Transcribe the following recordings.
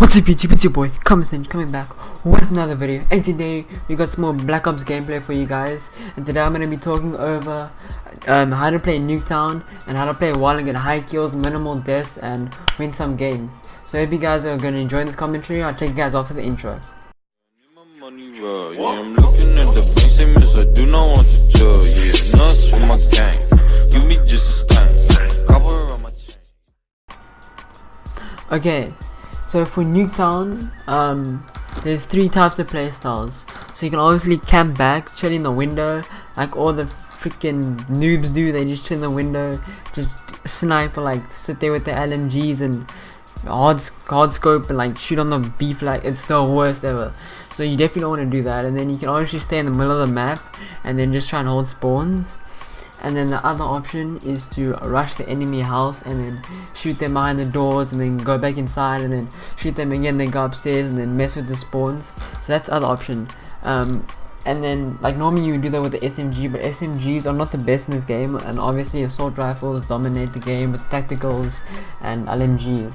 What's up YouTube, it's your boy, coming back with another video, and today we got some more Black Ops gameplay for you guys. And today I'm going to be talking over how to play Nuketown and how to play well and get high kills, minimal deaths, and win some games. So if you guys are going to enjoy this commentary, I'll take you guys off to the intro. Yeah, I'm looking at the bank statements, I do not want to tell you. Nuts with my gang, you me just a stain, cover on my chain. Okay, so for Nuketown, there's three types of playstyles. So you can obviously camp back, chill in the window, like all the freaking noobs do. They just chill in the window, just snipe, or like sit there with the LMGs and hard scope and like shoot on the beef. Like it's the worst ever. So you definitely don't want to do that. And then you can obviously stay in the middle of the map and then just try and hold spawns. And then the other option is to rush the enemy house and then shoot them behind the doors and then go back inside and then shoot them again, then go upstairs and then mess with the spawns. So that's the other option. And then like normally you would do that with the SMG, but SMGs are not the best in this game, and obviously assault rifles dominate the game with tacticals and LMGs.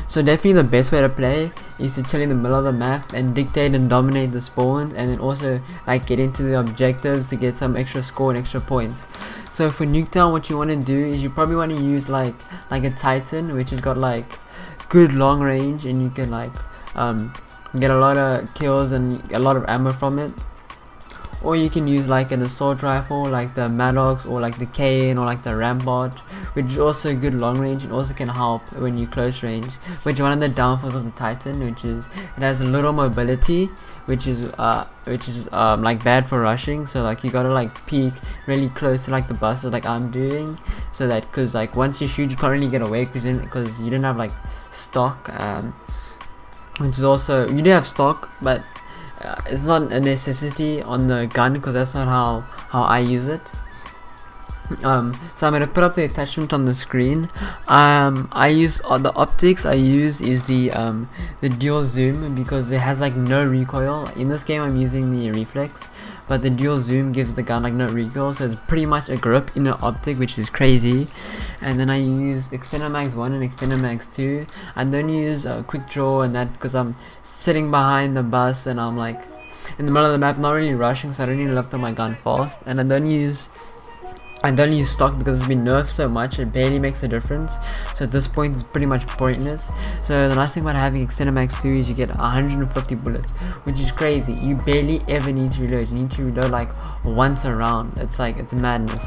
So definitely the best way to play is to chill in the middle of the map and dictate and dominate the spawns, and then also like get into the objectives to get some extra score and extra points. So for Nuketown, what you want to do is you probably want to use like a Titan, which has got like good long range, and you can like get a lot of kills and a lot of ammo from it. Or you can use like an assault rifle like the Maddox or like the Kane or like the Rampart, which is also good long range and also can help when you close range, which is one of the downfalls of the Titan, which is it has a little mobility, which is like bad for rushing. So like you gotta like peek really close to like the buses like I'm doing, so that because like once you shoot you can't really get away because you didn't have like stock, which is also you do have stock, but it's not a necessity on the gun because that's not how I use it. So I'm gonna put up the attachment on the screen. I use the optics I use is the dual zoom because it has like no recoil. In this game I'm using the reflex, but the dual zoom gives the gun like no recoil, so it's pretty much a grip in an optic, which is crazy. And then I use extended mags 1 and extended mags 2. I don't use quick draw and that because I'm sitting behind the bus and I'm like in the middle of the map, not really rushing, so I don't need to lift up my gun fast. And I don't use stock because it's been nerfed so much it barely makes a difference, so at this point it's pretty much pointless. So the nice thing about having extended mags 2 is you get 150 bullets, which is crazy. You barely ever need to reload. You need to reload like once a round. It's madness,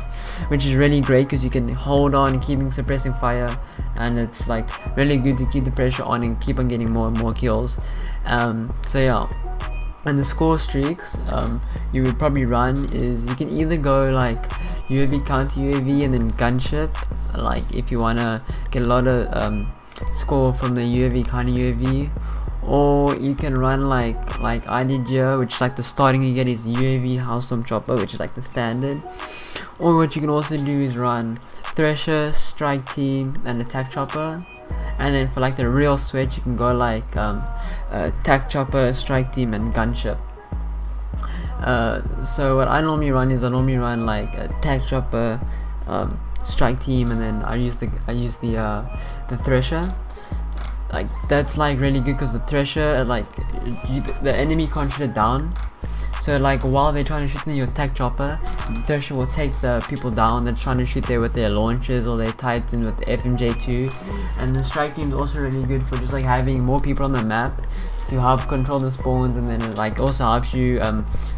which is really great because you can hold on keeping suppressing fire, and it's like really good to keep the pressure on and keep on getting more and more kills. So yeah. And the score streaks you would probably run is you can either go like UAV counter UAV and then gunship, like if you wanna get a lot of score from the UAV counter UAV, or you can run like I did here, which is like the starting you get is UAV Hellstorm Chopper, which is like the standard. Or what you can also do is run Thresher, Strike Team, and Attack Chopper. And then for like the real switch you can go like Attack Chopper, Strike Team, and Gunship. So what I normally run is like Attack Chopper, Strike Team, and then I use the Thresher. Like that's like really good because the Thresher the enemy can't shoot it down. So like while they're trying to shoot in your Attack Chopper, the Thresher will take the people down that's trying to shoot there with their launchers or their Titan with the FMJ2. And the Strike Team is also really good for just like having more people on the map to help control the spawns, and then it like also helps you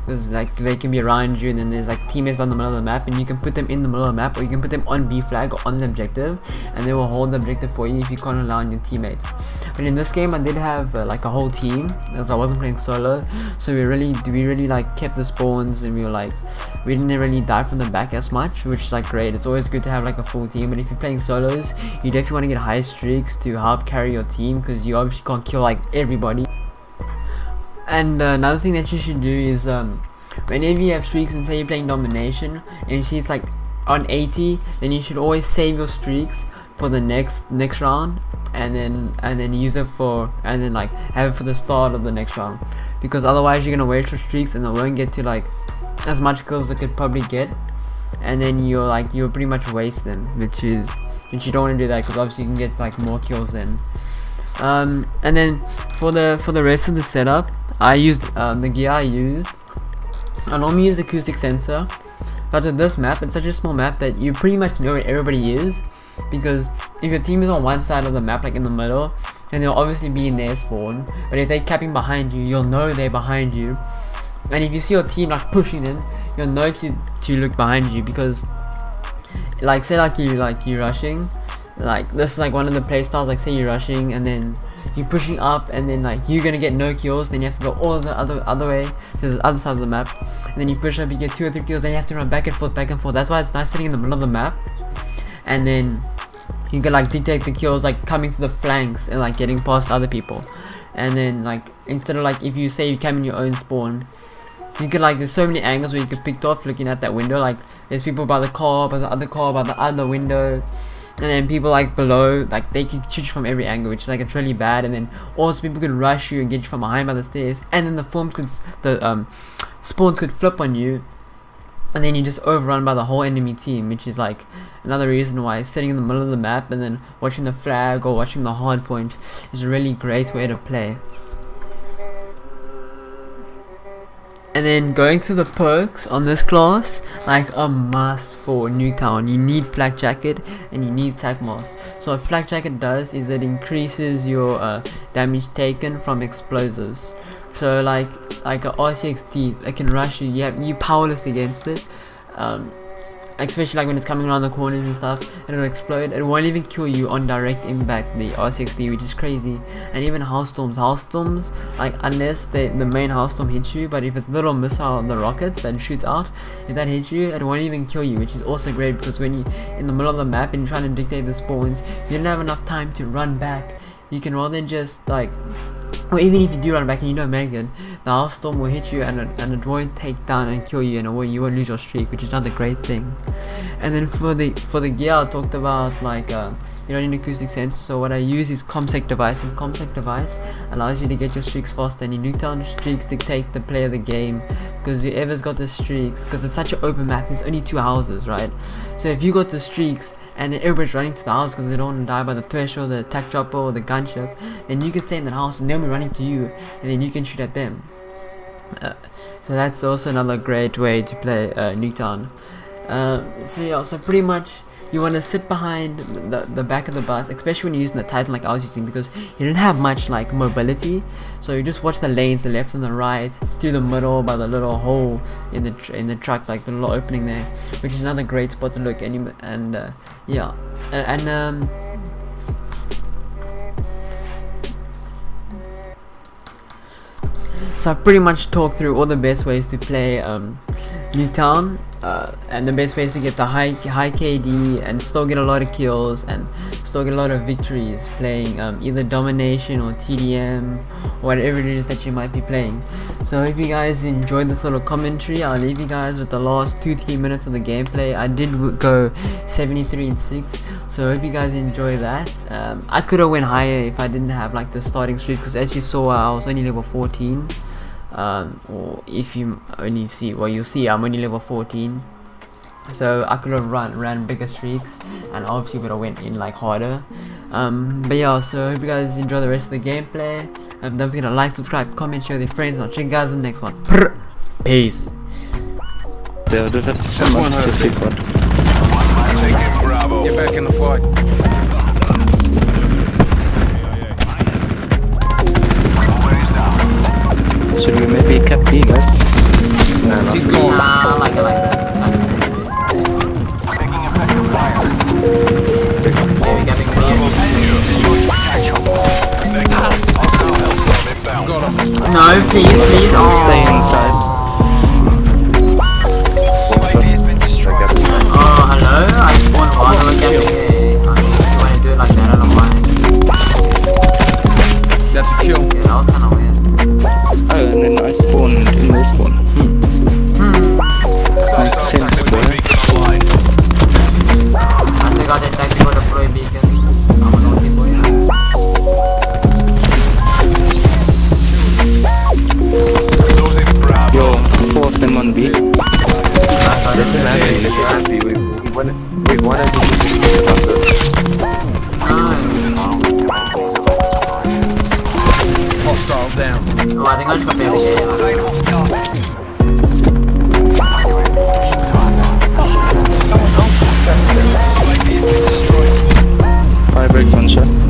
because like they can be around you, and then there's like teammates down the middle of the map, and you can put them in the middle of the map, or you can put them on B flag or on the objective, and they will hold the objective for you if you can't allow your teammates. But in this game I did have like a whole team because I wasn't playing solo, so we really like kept the spawns, and we didn't really die from the back as much, which is like great. It's always good to have like a full team, but if you're playing solos you definitely want to get high streaks to help carry your team because you obviously can't kill like everybody. And another thing that you should do is whenever you have streaks and say you're playing domination and you see it's like on 80, then you should always save your streaks for the next round, and then use it for, and then like have it for the start of the next round, because otherwise you're gonna waste your streaks and it won't get to like as much kills as it could probably get, and then you'll pretty much waste them, which you don't want to do that because obviously you can get like more kills then. And then for the rest of the setup, I used the gear I used. I normally use acoustic sensor, but with this map, it's such a small map that you pretty much know where everybody is, because if your team is on one side of the map, like in the middle, then they'll obviously be in their spawn. But if they're capping behind you, you'll know they're behind you. And if you see your team like pushing them, you'll know to look behind you, because like say you rushing, like this is like one of the playstyles, like say you're rushing and then you're pushing up and then like you're gonna get no kills, then you have to go all the other way to the other side of the map, and then you push up, you get 2 or 3 kills, then you have to run back and forth. That's why it's nice sitting in the middle of the map, and then you can like dictate the kills like coming to the flanks and like getting past other people. And then like instead of like if you say you come in your own spawn, you could like there's so many angles where you could pick off looking at that window. Like there's people by the car, by the other window, and then people like below, like they can shoot you from every angle, which is like it's really bad. And then also people could rush you and get you from behind by the stairs, and then the spawns could flip on you, and then you just overrun by the whole enemy team, which is like another reason why sitting in the middle of the map and then watching the flag or watching the hard point is a really great way to play. And then going to the perks on this class, like a must for Nuketown, you need flak jacket and you need tac mask. So what flak jacket does is it increases your damage taken from explosives. So like a RCXD, it can rush you. You powerless against it. Especially like when it's coming around the corners and stuff, and it'll explode. It won't even kill you on direct impact, the RCXD, which is crazy. And even house storms, like unless the main house storm hits you, but if it's little missile, the rockets that shoots out, if that hits you, it won't even kill you, which is also great, because when you're in the middle of the map and you're trying to dictate the spawns, you don't have enough time to run back. You can rather just like, or even if you do run back and you don't make it, the house storm will hit you and it won't take down and kill you, and you won't lose your streak, which is another great thing. And then for the gear, I talked about like you don't need acoustic sensor, so what I use is ComSec device, and ComSec device allows you to get your streaks faster. And in Nuketown, streaks dictate the play of the game, because whoever's got the streaks, because it's such an open map, there's only 2 houses, right? So if you got the streaks and then everybody's running to the house because they don't want to die by the threshold, the attack chopper or the gunship, then you can stay in the house and they'll be running to you, and then you can shoot at them. So that's also another great way to play Nuketown. So yeah, so pretty much you want to sit behind the back of the bus, especially when you're using the Titan like I was using, because you don't have much like mobility. So you just watch the lanes, the left and the right, through the middle by the little hole in the truck, like the little opening there, which is another great spot to look. So I pretty much talked through all the best ways to play Nuketown, and the best ways to get the high KD and still get a lot of kills and still get a lot of victories playing either domination or TDM or whatever it is that you might be playing. So if you guys enjoyed this little commentary, I'll leave you guys with the last 2-3 minutes of the gameplay. I did go 73-6, so I hope you guys enjoy that. I could have went higher if I didn't have like the starting streak, because as you saw, I was only level 14. Or if you only see, well, you'll see I'm only level 14, so I could have ran bigger streaks and obviously would have went in like harder. But yeah, so I hope you guys enjoy the rest of the gameplay. Don't forget to like, subscribe, comment, share with your friends, and I'll check you guys in the next one. Peace. Get back in the fight. Should we maybe cap B, guys? He's gone. Nah, I like it like this. It's kind of sexy. Taking effective fire. Yeah, we got big Got him. No, please. Stay inside. Oh, hello. I spawned one of them. You want to do it like that? I don't mind. That's a kill. Yeah, that was kind of weird. Oh, and then I spawned in this one. Makes sense, boy. I think I did tactical deploy beacon. I'm a naughty boy. Losing Bravo. Yo, Hostile down. Oh, I think I just got barely hit. Available tasks. Fire breaks on shot.